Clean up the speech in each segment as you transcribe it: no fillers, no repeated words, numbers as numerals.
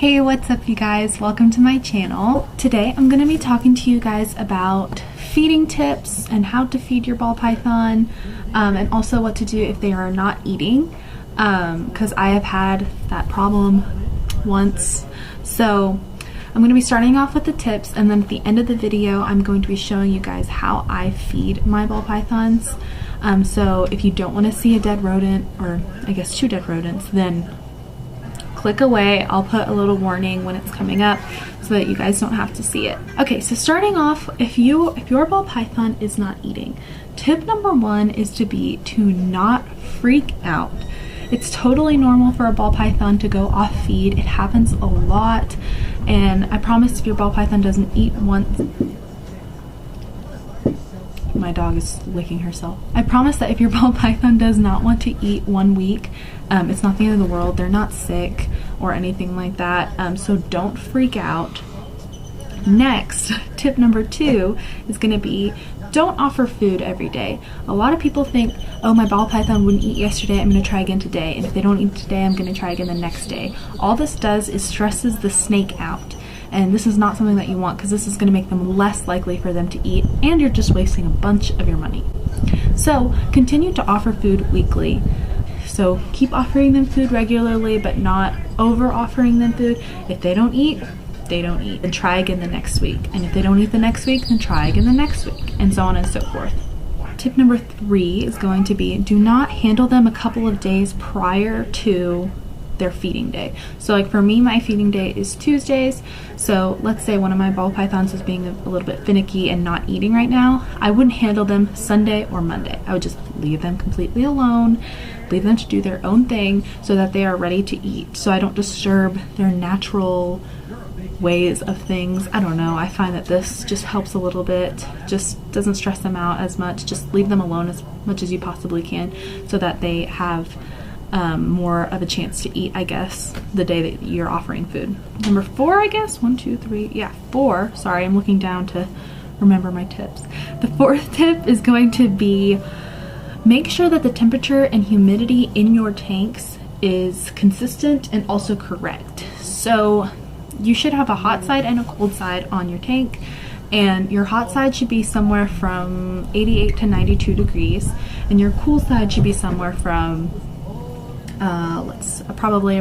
Hey, what's up you guys? Welcome to my channel. Today I'm going to be talking to you guys about feeding tips and how to feed your ball python, and also what to do if they are not eating, because I have had that problem once. So I'm going to be starting off with the tips, and then at the end of the video I'm going to be showing you guys how I feed my ball pythons. So if you don't want to see a dead rodent, or I guess 2 dead rodents, then click away. I'll put a little warning when it's coming up so that you guys don't have to see it. Okay, so starting off, if your ball python is not eating, tip number 1 is to not freak out. It's totally normal for a ball python to go off feed. It happens a lot, and I promise if your ball python doesn't eat once, my dog is licking herself. I promise that if your ball python does not want to eat 1 week, it's not the end of the world. They're not sick or anything like that, so don't freak out. Next, tip number 2 is going to be, don't offer food every day. A lot of people think, oh, my ball python wouldn't eat yesterday, I'm going to try again today, and if they don't eat today, I'm going to try again the next day. All this does is stresses the snake out. And this is not something that you want, because this is going to make them less likely for them to eat, and you're just wasting a bunch of your money. So continue to offer food weekly. So keep offering them food regularly, but not over offering them food. If they don't eat, they don't eat. Then try again the next week. And if they don't eat the next week, then try again the next week, and so on and so forth. Tip number 3 is going to be, do not handle them a couple of days prior to their feeding day. So like for me, my feeding day is Tuesdays. So let's say one of my ball pythons is being a little bit finicky and not eating right now. I wouldn't handle them Sunday or Monday. I would just leave them completely alone, leave them to do their own thing so that they are ready to eat, so I don't disturb their natural ways of things. I don't know, I find that this just helps a little bit, just doesn't stress them out as much. Just leave them alone as much as you possibly can so that they have more of a chance to eat, I guess, the day that you're offering food. Number 4, I guess, 1, 2, 3, yeah, 4. Sorry, I'm looking down to remember my tips. The 4th tip is going to be, make sure that the temperature and humidity in your tanks is consistent and also correct. So you should have a hot side and a cold side on your tank, and your hot side should be somewhere from 88 to 92 degrees, and your cool side should be somewhere from probably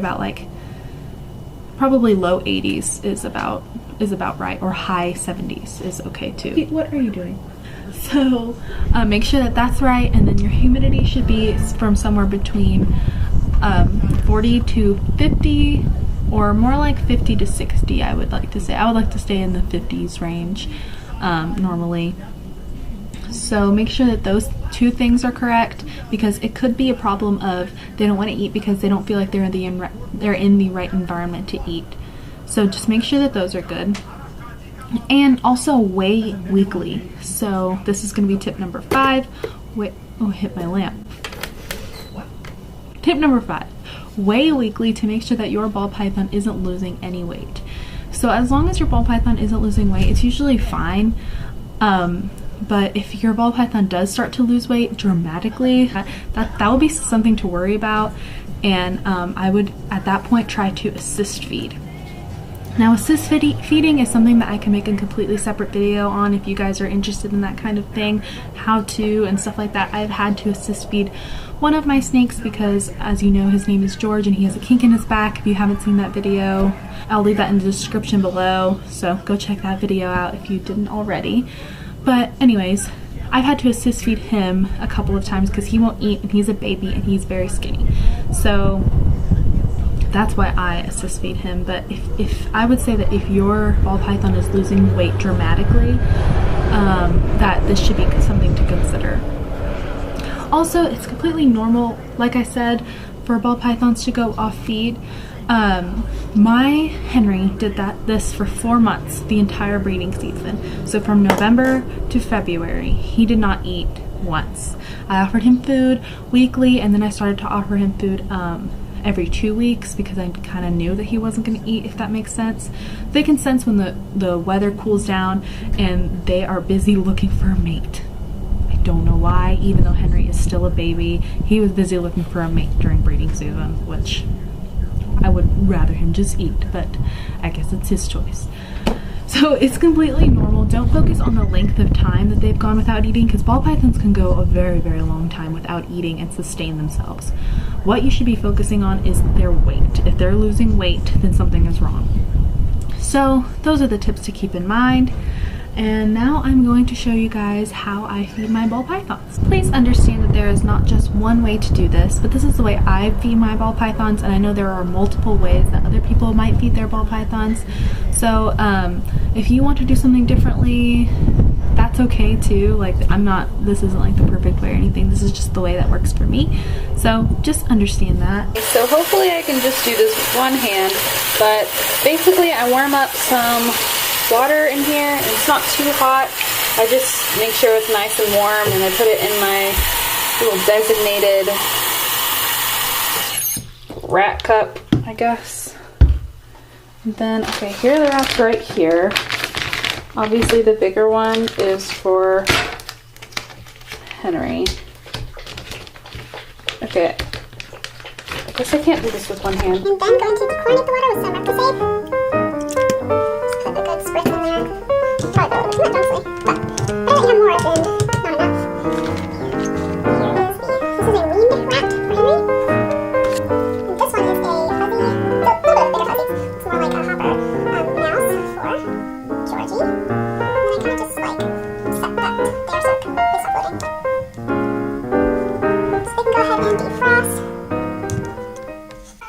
low 80s is about right, or high 70s is okay too. What are you doing? So make sure that that's right, and then your humidity should be from somewhere between 40 to 50, or more like 50 to 60. I would like to say. I would like to stay in the 50s range normally. So make sure that those 2 things are correct, because it could be a problem of they don't want to eat because they don't feel like they're in the right environment to eat. So just make sure that those are good. And also weigh weekly. So this is going to be tip number 5. Wait, oh, hit my lamp. Tip number 5. Weigh weekly to make sure that your ball python isn't losing any weight. So as long as your ball python isn't losing weight, it's usually fine. But if your ball python does start to lose weight dramatically, that would be something to worry about, and I would at that point try to assist feed. Now, assist feeding is something that I can make a completely separate video on if you guys are interested in that kind of thing, how to and stuff like that. I've had to assist feed one of my snakes because, as you know, his name is George and he has a kink in his back. If you haven't seen that video, I'll leave that in the description below, so go check that video out if you didn't already. But anyways, I've had to assist feed him a couple of times because he won't eat, and he's a baby and he's very skinny. So that's why I assist feed him. But if I would say that if your ball python is losing weight dramatically, that this should be something to consider. Also, it's completely normal, like I said, for ball pythons to go off feed. My Henry did this for 4 months, the entire breeding season. So from November to February, he did not eat once. I offered him food weekly, and then I started to offer him food every 2 weeks because I kind of knew that he wasn't going to eat, if that makes sense. They can sense when the weather cools down and they are busy looking for a mate. I don't know why, even though Henry is still a baby, he was busy looking for a mate during breeding season, which I would rather him just eat, but I guess it's his choice. So it's completely normal. Don't focus on the length of time that they've gone without eating, because ball pythons can go a very, very long time without eating and sustain themselves. What you should be focusing on is their weight. If they're losing weight, then something is wrong. So those are the tips to keep in mind. And now I'm going to show you guys how I feed my ball pythons. Please understand that there is not just one way to do this, but this is the way I feed my ball pythons, and I know there are multiple ways that other people might feed their ball pythons. So if you want to do something differently, that's okay too. Like, this isn't like the perfect way or anything. This is just the way that works for me. So just understand that. So hopefully I can just do this with one hand, but basically I warm up some water in here, and it's not too hot. I just make sure it's nice and warm, and I put it in my little designated rat cup, I guess. And then, okay, here are the rats right here. Obviously the bigger one is for Henry. Okay, I guess I can't do this with one hand. And then going to chlorinated the water with some Percocet. Put a good spritz in there. Probably a little bit too much, honestly, but I don't have more than not enough. This is a weaned rat for Henry. And this one is a fuzzy, a little bit bigger fuzzy. It's more like a hopper mouse for Georgie. And then I kind of just like set that there so it can stop floating. So they can go ahead and defrost.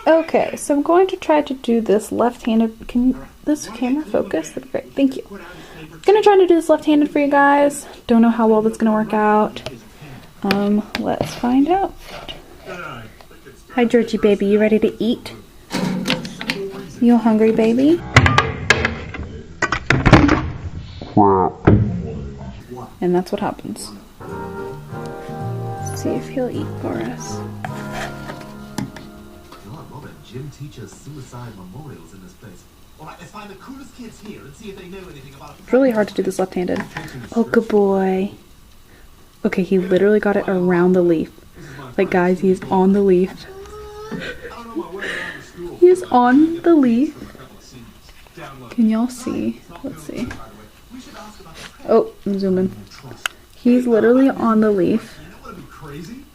Okay, so I'm going to try to do this left-handed. Can this camera focus? That'd be great. Thank you. I'm gonna try to do this left-handed for you guys. Don't know how well that's gonna work out. Let's find out. Hi, Georgie baby. You ready to eat? You hungry, baby? And that's what happens. Let's see if he'll eat for us. Gym teaches suicide memorials in this place. All right, let's find the coolest kids here and see if they know anything about it. It's really hard to do this left-handed. Oh, good boy. Okay, he literally got it around the leaf. Like, guys, he's on the leaf. He's on the leaf. Can y'all see? Let's see. Oh, I'm zooming. He's literally on the leaf,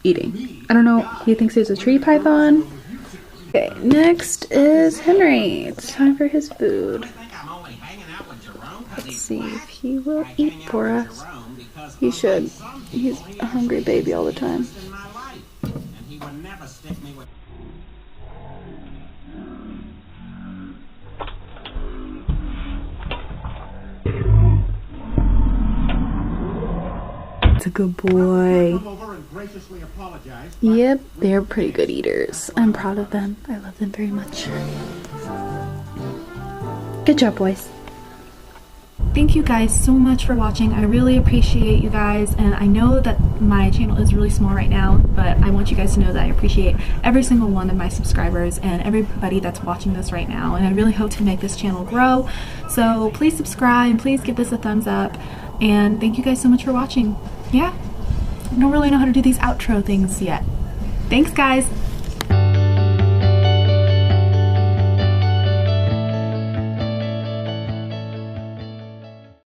eating. I don't know, he thinks he's a tree python. Okay, next is Henry. It's time for his food. Let's see if he will eat for us. He should. He's a hungry baby all the time. It's a good boy. Yep, they're pretty good eaters. I'm proud of them. I love them very much. Good job, boys. Thank you guys so much for watching. I really appreciate you guys, and I know that my channel is really small right now, but I want you guys to know that I appreciate every single one of my subscribers and everybody that's watching this right now, and I really hope to make this channel grow. So please subscribe, please give this a thumbs up, and thank you guys so much for watching. Yeah, I don't really know how to do these outro things yet. Thanks, guys.